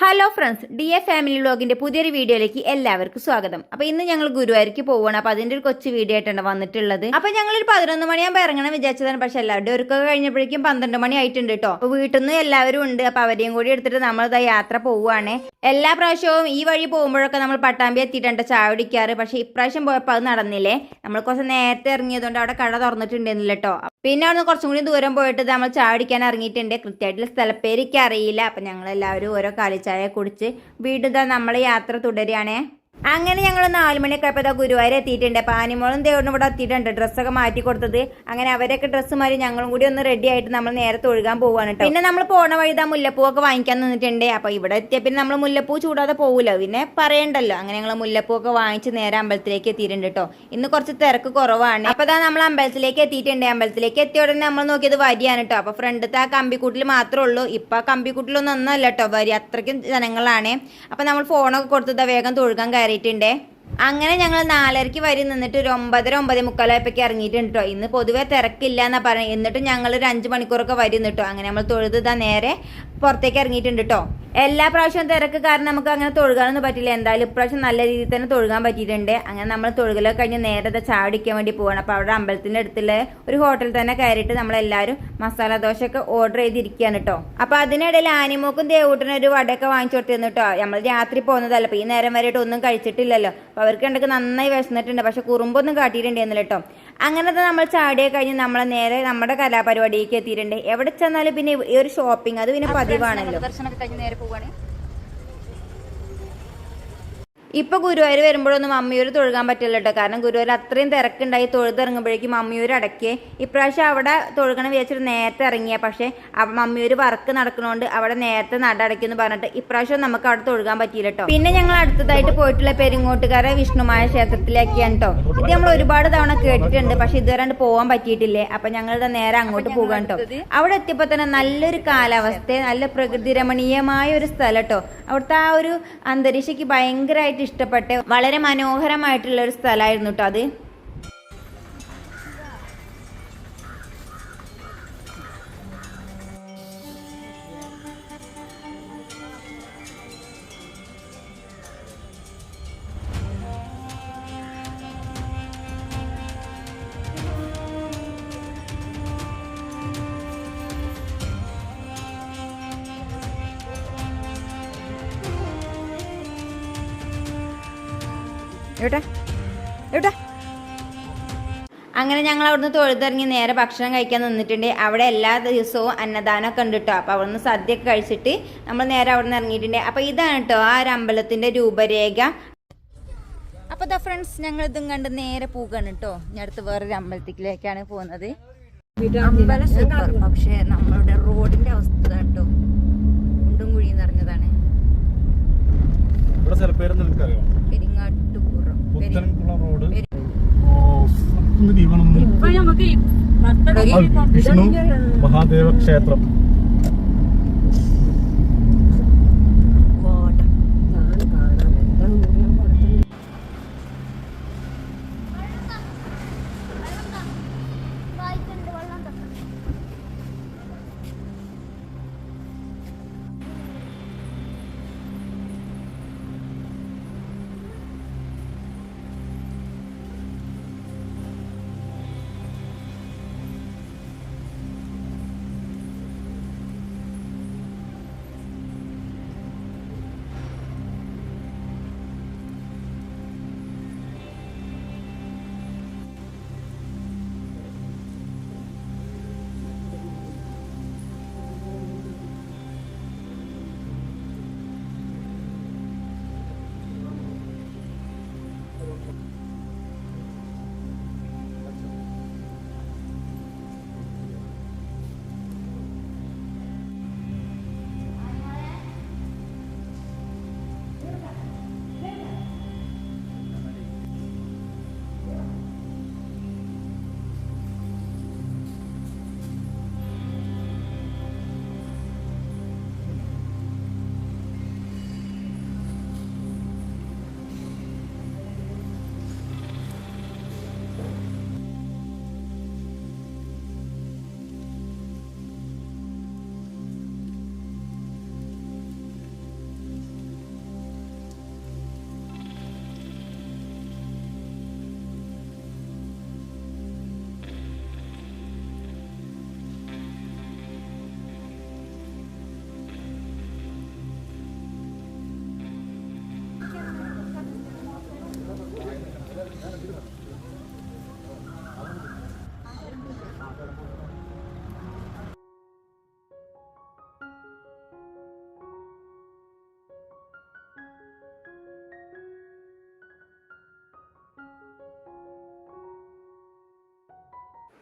Hello friends, DA family വ്ലോഗിന്റെ പുതിയൊരു വീഡിയോയിലേക്ക് എല്ലാവർക്കും സ്വാഗതം. അപ്പൊ ഇന്ന് ഞങ്ങൾ ഗുരുവായൂർക്ക് പോവുകയാണ്. അപ്പൊ അതിന്റെ ഒരു കൊച്ചു വീഡിയോ ആയിട്ടാണ് വന്നിട്ടുള്ളത്. അപ്പൊ ഞങ്ങളൊരു 11 മണിയാകുമ്പോൾ ഇറങ്ങണം വിചാരിച്ചതാണ്. പക്ഷെ എല്ലാവരുടെ ഒരുക്കൊക്കെ കഴിഞ്ഞപ്പോഴേക്കും 12 മണി ആയിട്ടുണ്ട് കേട്ടോ. അപ്പൊ വീട്ടിൽ നിന്ന് എല്ലാവരും ഉണ്ട്. അപ്പൊ അവരെയും കൂടി എടുത്തിട്ട് നമ്മളിതാ യാത്ര പോവുകയാണ്. എല്ലാ പ്രാവശ്യവും ഈ വഴി പോകുമ്പോഴൊക്കെ നമ്മൾ പട്ടാമ്പി എത്തിയിട്ടുണ്ട് ചായ കുടിക്കാറ്. പക്ഷെ ഇപ്രാവശ്യം പോയപ്പോൾ അത് നടന്നില്ലേ. നമ്മൾ കുറച്ച് നേരത്തെ ഇറങ്ങിയതുകൊണ്ട് അവിടെ കട തുറന്നിട്ടുണ്ടെന്നില്ല കേട്ടോ. പിന്നെ അവിടെ നിന്ന് കുറച്ചും കൂടി ദൂരം പോയിട്ട് നമ്മൾ ചായ കുടിക്കാൻ ഇറങ്ങിയിട്ടുണ്ട്. കൃത്യമായിട്ടുള്ള സ്ഥലപ്പേരൊക്കെ അറിയില്ല. അപ്പം ഞങ്ങളെല്ലാവരും ഓരോ കാലിച്ചായ കുടിച്ച് വീണ്ടും നമ്മൾ യാത്ര തുടരുകയാണേ. അങ്ങനെ ഞങ്ങൾ 4 മണിയൊക്കെ ആയപ്പോൾ ഗുരുവായൂർ എത്തിയിട്ടുണ്ട്. അപ്പോൾ ആനിമോളും ദേവനും ഇവിടെ എത്തിയിട്ടുണ്ട്. ഡ്രസ്സൊക്കെ മാറ്റി കൊടുത്തത്. അങ്ങനെ അവരൊക്കെ ഡ്രസ്സ് മാറി ഞങ്ങളും കൂടി ഒന്ന് റെഡി ആയിട്ട് നമ്മൾ നേരെ തൊഴുകാൻ പോവുകയാണ് കേട്ടോ. പിന്നെ നമ്മൾ പോണ വഴി മുല്ലപ്പൂവൊക്കെ വാങ്ങിക്കാൻ നിന്നിട്ടുണ്ട്. അപ്പോൾ ഇവിടെ എത്തിയ പിന്നെ നമ്മൾ മുല്ലപ്പൂ ചൂടാതെ പോകില്ല, പിന്നെ പറയണ്ടല്ലോ. അങ്ങനെ ഞങ്ങൾ മുല്ലപ്പൂവൊക്കെ വാങ്ങിച്ച് നേരെ അമ്പലത്തിലേക്ക് എത്തിയിട്ടുണ്ട് കേട്ടോ. ഇന്ന് കുറച്ച് തിരക്ക് കുറവാണ്. അപ്പോൾ നമ്മൾ അമ്പലത്തിലേക്ക് എത്തിയിട്ടുണ്ട്. അമ്പലത്തിലേക്ക് എത്തിയ ഉടനെ നമ്മൾ നോക്കിയത് വരിയാണ് കേട്ടോ. അപ്പോൾ ഫ്രണ്ടത്തെ ആ കമ്പിക്കൂട്ടിൽ മാത്രമേ ഉള്ളൂ. ഇപ്പം ആ കമ്പിക്കൂട്ടിലൊന്നും ഒന്നല്ല കേട്ടോ വരി, അത്രയ്ക്കും ജനങ്ങളാണ്. അപ്പോൾ നമ്മൾ ഫോണൊക്കെ കൊടുത്തത് വേഗം തൊഴുകാൻ കയറിയിട്ടുണ്ട്. അങ്ങനെ ഞങ്ങൾ 4:30 വരി നിന്നിട്ട് ഒരു 9-9:45 ഇറങ്ങിയിട്ടുണ്ട് കേട്ടോ. ഇന്ന് പൊതുവെ തിരക്കില്ല എന്നാ പറയുന്നത്. എന്നിട്ട് ഞങ്ങൾ ഒരു 5 മണിക്കൂറൊക്കെ വരി നിട്ടോ. അങ്ങനെ നമ്മൾ തൊഴുതാ നേരെ പുറത്തേക്ക് ഇറങ്ങിയിട്ടുണ്ട് കേട്ടോ. എല്ലാ പ്രാവശ്യവും തിരക്ക് കാരണം നമുക്ക് അങ്ങനെ തൊഴുകാനൊന്നും പറ്റില്ല. എന്തായാലും ഇപ്രാവശ്യം നല്ല രീതിയിൽ തന്നെ തൊഴുകാൻ പറ്റിയിട്ടുണ്ട്. അങ്ങനെ നമ്മൾ തൊഴുകലൊക്കെ കഴിഞ്ഞ് നേരെ ചാടിക്കാൻ വേണ്ടി പോവാണ്. അപ്പോൾ അവിടെ അമ്പലത്തിൻ്റെ അടുത്തുള്ള ഒരു ഹോട്ടലിൽ തന്നെ കയറിയിട്ട് നമ്മളെല്ലാവരും മസാല ദോശയൊക്കെ ഓർഡർ ചെയ്തിരിക്കുകയാണ് കേട്ടോ. അപ്പോൾ അതിനിടയിൽ ആനിമോക്കും ദേവൂട്ടിനും ഒരു വടയൊക്കെ വാങ്ങിച്ചു കൊടുത്തിരുന്നു കേട്ടോ. നമ്മൾ രാത്രി പോകുന്നതല്ല. അപ്പോൾ ഈ നേരം വരെയായിട്ട് ഒന്നും കഴിച്ചിട്ടില്ലല്ലോ. അപ്പോൾ അവർക്ക് കണ്ടൊക്കെ നന്നായി വിശന്നിട്ടുണ്ട്. പക്ഷെ കുറുമ്പൊന്നും കാട്ടിയിട്ടുണ്ടായിരുന്നില്ല കേട്ടോ. അങ്ങനത്തെ നമ്മൾ ചാടിയൊക്കെ കഴിഞ്ഞ് നമ്മളെ നേരെ നമ്മുടെ കലാപരിപാടിക്ക് എത്തിയിട്ടുണ്ട്. എവിടെ ചെന്നാലും പിന്നെ ഈ ഒരു ഷോപ്പിംഗ് അത് പിന്നെ പതിവാണല്ലോ. ദർശനമൊക്കെ കഴിഞ്ഞ് നേരെ പോവാണ്. ഇപ്പൊ ഗുരുവായൂർ വരുമ്പോഴൊന്നും മമ്മിയൂർ തൊഴുകാൻ പറ്റില്ല കേട്ടോ. കാരണം ഗുരുവായൂർ അത്രയും തിരക്കുണ്ടായി. തൊഴുതിറങ്ങുമ്പോഴേക്കും മമ്മിയൂർ അടക്കിയേ. ഇപ്രാവശ്യം അവിടെ തൊഴുകണം വിചാരിച്ചിട്ട് നേരത്തെ ഇറങ്ങിയ, പക്ഷേ മമ്മിയൂർ വർക്ക് നടക്കണോണ്ട് അവിടെ നേരത്തെ നട അടയ്ക്കുമെന്ന് പറഞ്ഞിട്ട് ഇപ്രാവശ്യം നമുക്ക് അവിടെ തൊഴുകാൻ പറ്റിയില്ല കേട്ടോ. പിന്നെ ഞങ്ങൾ അടുത്തതായിട്ട് പോയിട്ടുള്ള പെരിങ്ങോട്ടുകാരെ വിഷ്ണുമായ ക്ഷേത്രത്തിലേക്കാണ് കേട്ടോ. ഇത് നമ്മൾ ഒരുപാട് തവണ കേട്ടിട്ടുണ്ട്, പക്ഷെ ഇതുവരെ പോകാൻ പറ്റിയിട്ടില്ലേ. അപ്പൊ ഞങ്ങൾ നേരെ അങ്ങോട്ട് പോകാൻ കേട്ടോ. അവിടെ എത്തിയപ്പോൾ തന്നെ നല്ലൊരു കാലാവസ്ഥ, നല്ല പ്രകൃതി രമണീയമായ ഒരു സ്ഥലം കേട്ടോ. അവിടുത്തെ ആ ഒരു അന്തരീക്ഷയ്ക്ക് ഭയങ്കരമായിട്ട് ഇഷ്ടപ്പെട്ട് വളരെ മനോഹരമായിട്ടുള്ള ഒരു സ്ഥലമായിരുന്നു കേട്ടോ അത്. അങ്ങനെ ഞങ്ങൾ അവിടുന്ന് തൊഴുതിറങ്ങി നേരെ ഭക്ഷണം കഴിക്കാൻ നിന്നിട്ടുണ്ട്. അവിടെ എല്ലാ ദിവസവും അന്നദാനമൊക്കെ ഉണ്ട് കേട്ടോ. അപ്പോൾ അവിടുന്ന് സദ്യയൊക്കെ കഴിച്ചിട്ട് നമ്മൾ നേരെ അവിടെ നിന്ന് ഇറങ്ങിയിട്ടുണ്ട്. അപ്പോൾ ഇതാണ് കേട്ടോ ആ ഒരു അമ്പലത്തിൻ്റെ രൂപരേഖ. അപ്പോൾ ദാ ഫ്രണ്ട്സ്, ഞങ്ങൾ ഇതും കണ്ട് നേരെ പോവുകയാണ് കേട്ടോ. ഞാൻ അടുത്ത് വേറൊരു അമ്പലത്തിലേക്കാണ് പോകുന്നത്. അമ്പലം സൂപ്പർ, പക്ഷേ നമ്മളുടെ റോഡിൻ്റെ അവസ്ഥ കേട്ടോ കുണ്ടും കുഴിയും നിറഞ്ഞതാണ്. പെരിങ്ങാട്ടുപുറം വിഷ്ണു മഹാദേവ ക്ഷേത്രം.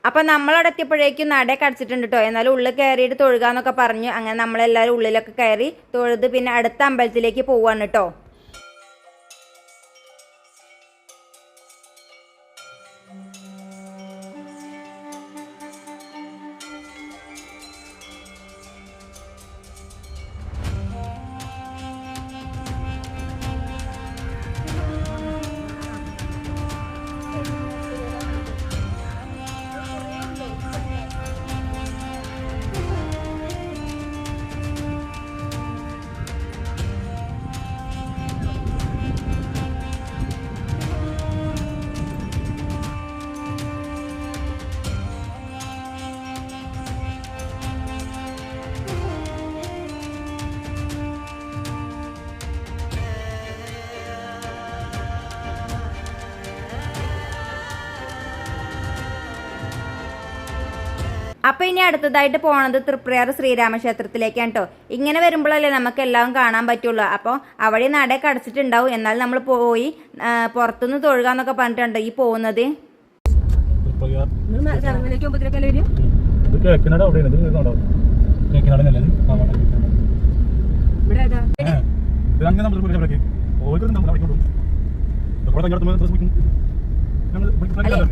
അപ്പം നമ്മളവിടെ എത്തിയപ്പോഴേക്കും നടയൊക്കെ അടച്ചിട്ടുണ്ട് കേട്ടോ. എന്നാലും ഉള്ളിൽ കയറിയിട്ട് തൊഴുകാന്നൊക്കെ പറഞ്ഞു. അങ്ങനെ നമ്മളെല്ലാവരും ഉള്ളിലൊക്കെ കയറി തൊഴുത് പിന്നെ അടുത്ത അമ്പലത്തിലേക്ക് പോവാണ് കേട്ടോ. അപ്പോൾ ഇനി അടുത്തതായിട്ട് പോണത് തൃപ്രയാർ ശ്രീരാമക്ഷേത്രത്തിലേക്കാണ് കേട്ടോ. ഇങ്ങനെ വരുമ്പോഴല്ലേ നമുക്ക് എല്ലാം കാണാൻ പറ്റുള്ളൂ. അപ്പോൾ അവിടെ നടയൊക്കെ അടച്ചിട്ടുണ്ടാവും. എന്നാൽ നമ്മൾ പോയി പുറത്തുനിന്ന് തൊഴുകാന്നൊക്കെ പറഞ്ഞിട്ടുണ്ട് ഈ പോകുന്നത്.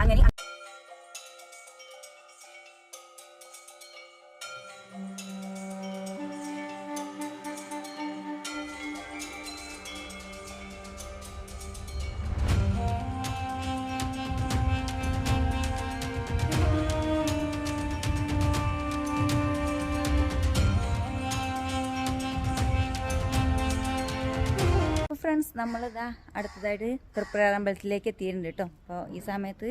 അങ്ങനെ ഫ്രണ്ട്സ്, നമ്മളിതാ അടുത്തതായിട്ട് തൃപ്രയാർ അമ്പലത്തിലേക്ക് എത്തിയിട്ടുണ്ട് കേട്ടോ. അപ്പോൾ ഈ സമയത്ത്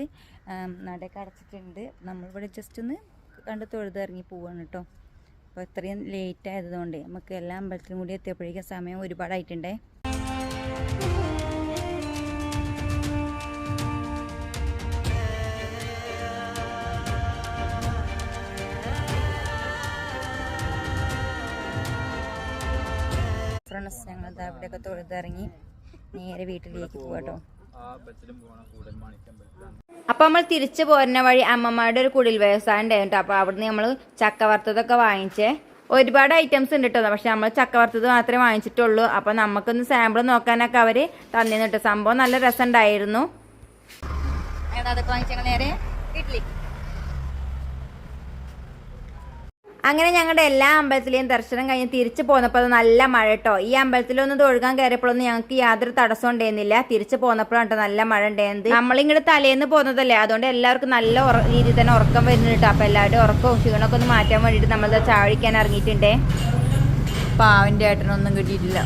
നടയൊക്കെ അടച്ചിട്ടുണ്ട്. നമ്മളിവിടെ ജസ്റ്റ് ഒന്ന് കണ്ട് തൊഴുത് ഇറങ്ങി പോവാണ് കേട്ടോ. അപ്പോൾ ഇത്രയും ലേറ്റ് ആയതുകൊണ്ട് നമുക്ക് എല്ലാ അമ്പലത്തിലും കൂടി എത്തിയപ്പോഴേക്കും സമയം ഒരുപാടായിട്ടുണ്ടേ. ഫ്രണ്ട്സ്, ഞങ്ങൾ ഇവിടെയൊക്കെ തൊഴുതിറങ്ങി നേരെ വീട്ടിലേക്ക് പോകട്ടോ. അപ്പം നമ്മൾ തിരിച്ചു പോരുന്ന വഴി അമ്മമാരുടെ ഒരു കുടിൽ വ്യവസായം ഉണ്ടായിരുന്നു. അപ്പോൾ അവിടുന്ന് നമ്മൾ ചക്ക വറുത്തതൊക്കെ വാങ്ങിച്ചേ. ഒരുപാട് ഐറ്റംസ് ഉണ്ട് കേട്ടോ. പക്ഷെ നമ്മൾ ചക്ക വറുത്തത് മാത്രമേ വാങ്ങിച്ചിട്ടുള്ളൂ. അപ്പം നമുക്കൊന്ന് സാമ്പിൾ നോക്കാനൊക്കെ അവർ തന്നിരുന്നു കേട്ടോ. സംഭവം നല്ല രസം ഉണ്ടായിരുന്നു. അതൊക്കെ വാങ്ങിച്ച നേരെ വീട്ടിലേക്ക്. അങ്ങനെ ഞങ്ങളുടെ എല്ലാ അമ്പലത്തിലെയും ദർശനം കഴിഞ്ഞ് തിരിച്ചു പോന്നപ്പോൾ അത് നല്ല മഴ കേട്ടോ. ഈ അമ്പലത്തിലൊന്നും തൊഴുകാൻ കയറിയപ്പോഴൊന്നും ഞങ്ങൾക്ക് യാതൊരു തടസ്സം ഉണ്ടായിരുന്നില്ല. തിരിച്ചു പോന്നപ്പോഴാണ് കേട്ടോ നല്ല മഴ ഉണ്ടായിരുന്നത്. നമ്മളിങ്ങോട്ട് തലേന്ന് പോകുന്നതല്ലേ, അതുകൊണ്ട് എല്ലാവർക്കും നല്ല രീതിയിൽ തന്നെ ഉറക്കം വരുന്നുണ്ട് കേട്ടോ. അപ്പോൾ എല്ലാവരുടെയും ഉറക്കവും ക്ഷീണമൊക്കെ ഒന്ന് മാറ്റാൻ വേണ്ടിയിട്ട് നമ്മൾ ചാഴിക്കാൻ ഇറങ്ങിയിട്ടുണ്ടേ. പാവിൻ്റെ ഏട്ടനൊന്നും കിട്ടിയിട്ടില്ല.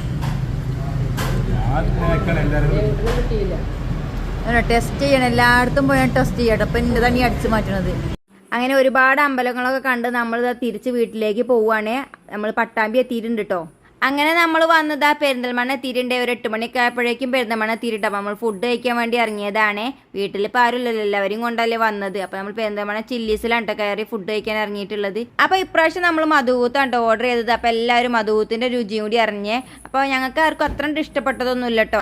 ടെസ്റ്റ് ചെയ്യണം, എല്ലായിടത്തും പോയാൽ ടെസ്റ്റ് ചെയ്യട്ടോ. അപ്പം എൻ്റെ തന്നെ അടിച്ചു മാറ്റണത്. അങ്ങനെ ഒരുപാട് അമ്പലങ്ങളൊക്കെ കണ്ട് നമ്മൾ തിരിച്ച് വീട്ടിലേക്ക് പോവുകയാണെ. നമ്മൾ പട്ടാമ്പി എത്തിയിട്ടുണ്ട് കേട്ടോ. അങ്ങനെ നമ്മൾ വന്നത് പെരിന്തൽമണ്ണ എത്തിയിട്ടുണ്ട്. ഒരു 8 മണിയൊക്കെ ആയപ്പോഴേക്കും പെരിന്തൽമണ്ണ എത്തിയിട്ടുണ്ട്. അപ്പോൾ നമ്മൾ ഫുഡ് കഴിക്കാൻ വേണ്ടി ഇറങ്ങിയതാണ്. വീട്ടിൽ ഇപ്പോൾ ആരുമില്ലല്ലോ, എല്ലാവരും കൊണ്ടല്ലേ വന്നത്. അപ്പോൾ നമ്മൾ പെരിന്തൽമണ്ണ ചില്ലീസിലാണ് കേട്ടോ കയറി ഫുഡ് കഴിക്കാൻ ഇറങ്ങിയിട്ടുള്ളത്. അപ്പോൾ ഇപ്രാവശ്യം നമ്മൾ മധുകൂത്താണ് കേട്ടോ ഓർഡർ ചെയ്തത്. അപ്പോൾ എല്ലാവരും മധുകൂത്തിൻ്റെ രുചിയും കൂടി അറിഞ്ഞേ. അപ്പോൾ ഞങ്ങൾക്ക് ആർക്കും അത്ര ഇഷ്ടപ്പെട്ടതൊന്നുമില്ല കേട്ടോ.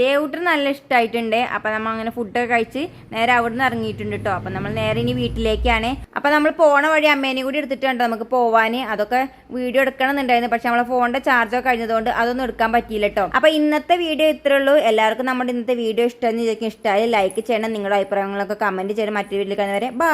ദേവൂട്ടിന് നല്ല ഇഷ്ടമായിട്ടുണ്ട്. അപ്പോൾ നമ്മൾ അങ്ങനെ ഫുഡൊക്കെ കഴിച്ച് നേരെ അവിടെ നിന്ന് ഇറങ്ങിയിട്ടുണ്ട് കേട്ടോ. അപ്പോൾ നമ്മൾ നേരെ ഇനി വീട്ടിലേക്കാണ്. അപ്പോൾ നമ്മൾ പോണ വഴി അമ്മേനെയും കൂടി എടുത്തിട്ടുണ്ട് നമുക്ക് പോവാൻ. അതൊക്കെ വീഡിയോ എടുക്കണം എന്നുണ്ടായിരുന്നു. പക്ഷെ നമ്മളെ ഫോണിന്റെ ചാർജൊക്കെ കഴിഞ്ഞതുകൊണ്ട് അതൊന്നും എടുക്കാൻ പറ്റിയില്ല കേട്ടോ. അപ്പോൾ ഇന്നത്തെ വീഡിയോ ഇത്രേ ഉള്ളൂ. എല്ലാവർക്കും നമ്മുടെ ഇന്നത്തെ വീഡിയോ ഇഷ്ടമായി ലൈക്ക് ചെയ്യണം. നിങ്ങളുടെ അഭിപ്രായങ്ങളൊക്കെ കമന്റ് ചെയ്യണം. മറ്റൊരു വീഡിയോയിൽ കാണുന്നവരെ ബൈ.